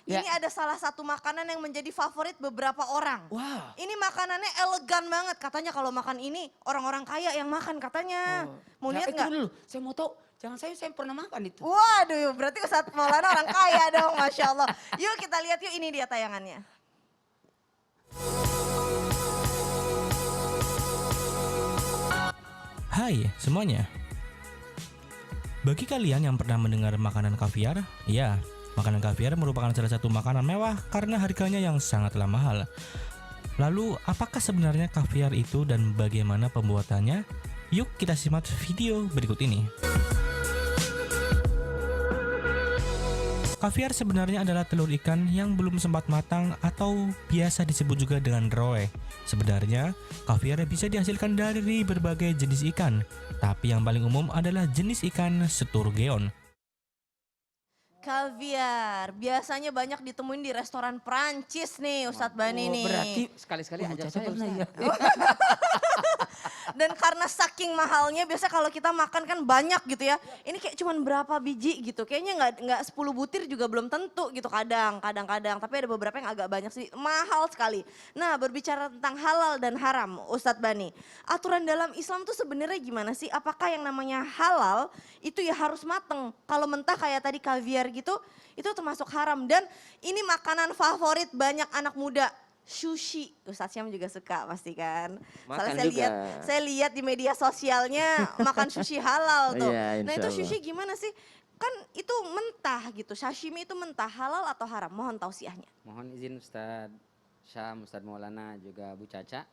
Ya. Ini ada salah satu makanan yang menjadi favorit beberapa orang. Wah. Ini makanannya elegan banget. Katanya kalau makan ini orang-orang kaya yang makan katanya. Mau lihat nggak? Dulu, saya mau tahu. Jangan saya pernah makan itu. Waduh, berarti Ustadz Maulana orang kaya dong, Masya Allah. Yuk kita lihat yuk, ini dia tayangannya. Hai semuanya. Bagi kalian yang pernah mendengar makanan kaviar, ya, makanan kaviar merupakan salah satu makanan mewah karena harganya yang sangatlah mahal. Lalu, apakah sebenarnya kaviar itu dan bagaimana pembuatannya? Yuk kita simak video berikut ini. Kaviar sebenarnya adalah telur ikan yang belum sempat matang atau biasa disebut juga dengan roe. Sebenarnya, kaviar bisa dihasilkan dari berbagai jenis ikan, tapi yang paling umum adalah jenis ikan sturgeon. Kaviar, biasanya banyak ditemuin di restoran Prancis nih Ustadz Bani nih. Berarti sekali-sekali ajak saya pernah Ustaz. ya. Dan karena saking mahalnya biasa kalau kita makan kan banyak gitu ya. Ini kayak cuman berapa biji gitu. Kayaknya nggak 10 butir juga belum tentu gitu kadang-kadang. Tapi ada beberapa yang agak banyak sih. Mahal sekali. Nah, berbicara tentang halal dan haram Ustadz Bani. Aturan dalam Islam tuh sebenarnya gimana sih? Apakah yang namanya halal itu ya harus mateng? Kalau mentah kayak tadi kaviar gitu, itu termasuk haram. Dan ini makanan favorit banyak anak muda. Sushi, Ustadz Syam juga suka pasti kan. Soalnya saya lihat di media sosialnya makan sushi halal tuh. Iya, Nah itu insya Allah. sushi gimana sih? Kan itu mentah gitu, sashimi itu mentah, halal atau haram? Mohon tausiahnya. Mohon izin Ustadz Syam, Ustadz Maulana, juga Bu Caca.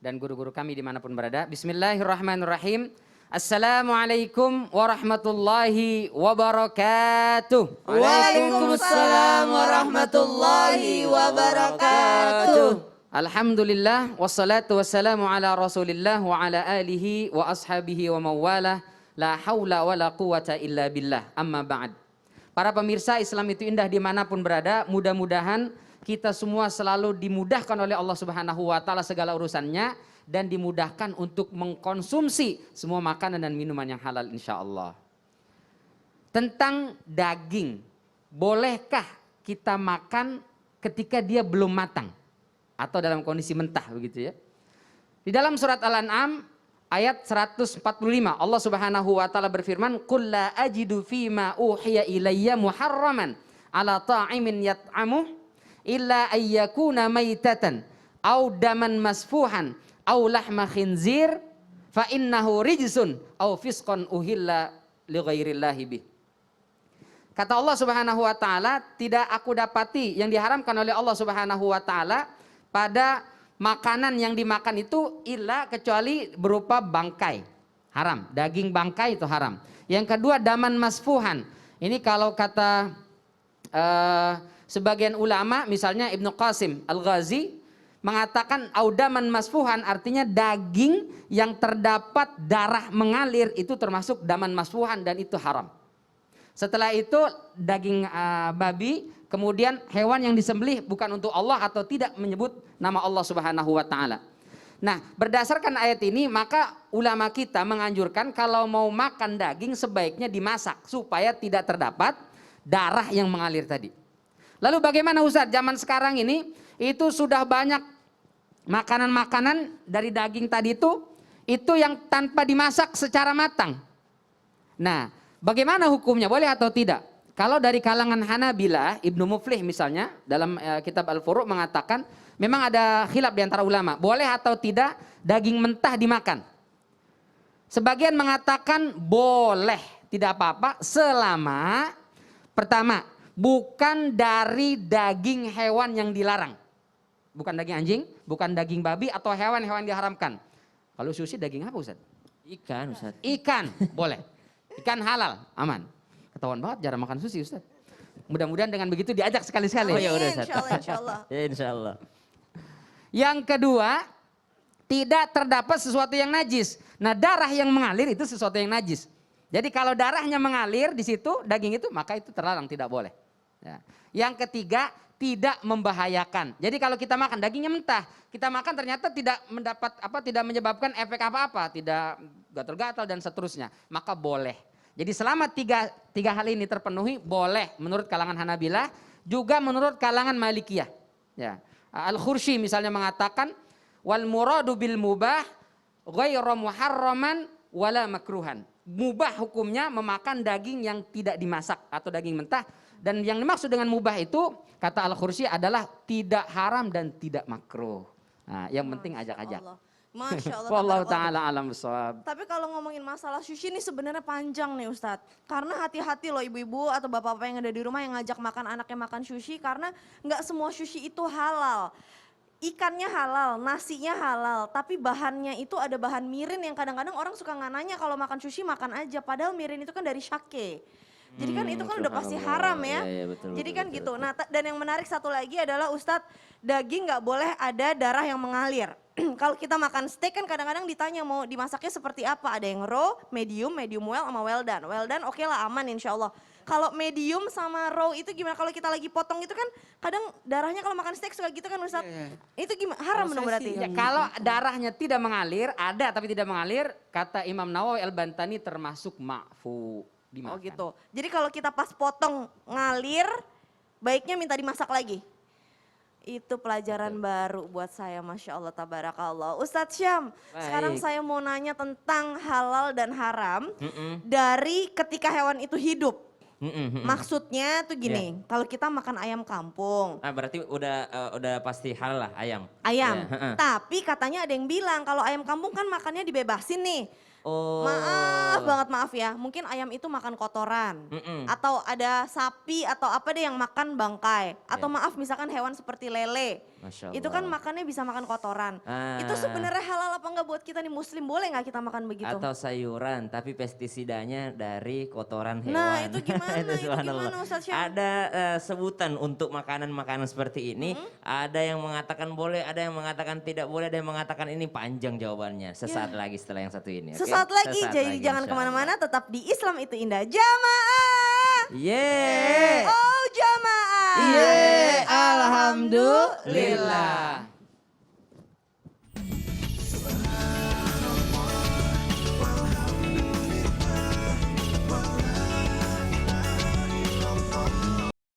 Dan guru-guru kami dimanapun berada. Bismillahirrahmanirrahim. Assalamualaikum warahmatullahi wabarakatuh. Waalaikumsalam warahmatullahi wabarakatuh. Alhamdulillah wassalatu wassalamu ala Rasulillah wa ala alihi wa ashabihi wa mawalah. La haula wa la quwata illa billah. Amma ba'd. Para pemirsa, Islam itu indah dimanapun berada. Mudah-mudahan kita semua selalu dimudahkan oleh Allah Subhanahu wa taala segala urusannya dan dimudahkan untuk mengkonsumsi semua makanan dan minuman yang halal insyaallah. Tentang daging, bolehkah kita makan ketika dia belum matang atau dalam kondisi mentah begitu ya? Di dalam surat Al-An'am ayat 145 Allah Subhanahu wa taala berfirman, "Qul la ajidu fima uhiya ilayya muharraman ala ta'imin yat'amuh illa ayyakuna maitatan aw daman masfuhan aw lahma khinzir fa innahu rijsun aw fisqan uhilla li ghairillahi bih." Kata Allah Subhanahu wa taala, tidak aku dapati yang diharamkan oleh Allah Subhanahu wa taala pada makanan yang dimakan itu illa kecuali berupa bangkai. Haram, daging bangkai itu haram. Yang kedua daman masfuhan. Ini kalau kata sebagian ulama misalnya Ibnu Qasim Al-Ghazi mengatakan audaman masfuhan artinya daging yang terdapat darah mengalir itu termasuk daman masfuhan dan itu haram. Setelah itu daging babi, kemudian hewan yang disembelih bukan untuk Allah atau tidak menyebut nama Allah Subhanahu wa taala. Nah, berdasarkan ayat ini maka ulama kita menganjurkan kalau mau makan daging sebaiknya dimasak supaya tidak terdapat darah yang mengalir tadi. Lalu bagaimana Ustadz zaman sekarang ini itu sudah banyak makanan-makanan dari daging tadi itu yang tanpa dimasak secara matang. Nah, bagaimana hukumnya? Boleh atau tidak? Kalau dari kalangan Hanabilah, Ibnu Muflih misalnya dalam kitab Al-Furu' mengatakan memang ada khilaf di antara ulama, boleh atau tidak daging mentah dimakan. Sebagian mengatakan boleh, tidak apa-apa selama pertama bukan dari daging hewan yang dilarang. Bukan daging anjing, bukan daging babi atau hewan-hewan diharamkan. Kalau sushi daging apa Ustaz? Ikan Ustaz. Ikan, boleh. Ikan halal, aman. Ketahuan banget jarang makan sushi Ustaz. Mudah-mudahan dengan begitu diajak sekali-sekali. Oh ya udah Ustaz. Insyaallah. Ya insyaallah. Yang kedua, tidak terdapat sesuatu yang najis. Nah, darah yang mengalir itu sesuatu yang najis. Jadi kalau darahnya mengalir di situ, daging itu, maka itu terlarang, tidak boleh. Ya. Yang ketiga, tidak membahayakan. Jadi kalau kita makan dagingnya mentah, kita makan ternyata tidak mendapat tidak menyebabkan efek apa-apa, tidak gatal-gatal dan seterusnya, maka boleh. Jadi selama tiga hal ini terpenuhi, boleh menurut kalangan Hanabilah Juga menurut kalangan Malikiyah. Ya. Al-Khursi misalnya mengatakan wal muradu bil mubah ghairu muharraman wala makruhan. Mubah hukumnya memakan daging yang tidak dimasak atau daging mentah, dan yang dimaksud dengan mubah itu kata Al-Khursi adalah tidak haram dan tidak makruh. Nah, yang penting ajak-ajak. Masya Allah. Wallahu taala alam bissawab. Tapi kalau ngomongin masalah sushi ini sebenarnya panjang nih Ustadz. Karena hati-hati loh ibu-ibu atau bapak-bapak yang ada di rumah yang ngajak makan anaknya makan sushi. Karena nggak semua sushi itu halal. Ikannya halal, nasinya halal. Tapi bahannya itu ada bahan mirin yang kadang-kadang orang suka nggak nanya kalau makan sushi makan aja. Padahal mirin itu kan dari sake. Jadi kan itu kan udah pasti haram ya. Iya, betul, Jadi betul, kan betul, gitu. betul. Nah dan yang menarik satu lagi adalah Ustadz, daging nggak boleh ada darah yang mengalir. Kalau kita makan steak kan kadang-kadang ditanya mau dimasaknya seperti apa. Ada yang raw, medium well sama well done. Well done oke lah aman insya Allah. Kalau medium sama raw itu gimana? Kalau kita lagi potong itu kan kadang darahnya kalau makan steak suka gitu kan Ustadz. Itu gimana? Haram dong berarti? Ya, kalau darahnya tidak mengalir, ada tapi tidak mengalir, kata Imam Nawawi Al-Bantani termasuk ma'fu. Dimakan. Oh gitu. Jadi kalau kita pas potong ngalir, baiknya minta dimasak lagi. Itu pelajaran baru buat saya, Masya Allah, tabarakallah. Ustadz Syam, sekarang saya mau nanya tentang halal dan haram dari ketika hewan itu hidup. Maksudnya tuh gini, kalau kita makan ayam kampung. Ah, berarti udah pasti halal lah ayam. Ayam, Ya, tapi katanya ada yang bilang kalau ayam kampung kan makannya dibebasin nih. Oh. Maaf banget maaf ya, mungkin ayam itu makan kotoran. Atau ada sapi atau apa deh yang makan bangkai. Atau maaf misalkan hewan seperti lele. Masya Itu kan makannya bisa makan kotoran. Ah. Itu sebenarnya halal apa enggak buat kita nih muslim? Boleh nggak kita makan begitu? Atau sayuran tapi pestisidanya dari kotoran hewan. Nah, itu gimana? Itu subhanallah. gimana, Ustadz Syam? Ada sebutan untuk makanan-makanan seperti ini. Ada yang mengatakan boleh, ada yang mengatakan tidak boleh, ada yang mengatakan ini panjang jawabannya. Sesaat lagi setelah yang satu ini. oke? Sesaat lagi, Sesaat jadi lagi, jangan insya kemana-mana, Allah. tetap di Islam itu indah. Jamaah! Yeay. Oh jamaah! Alhamdulillah.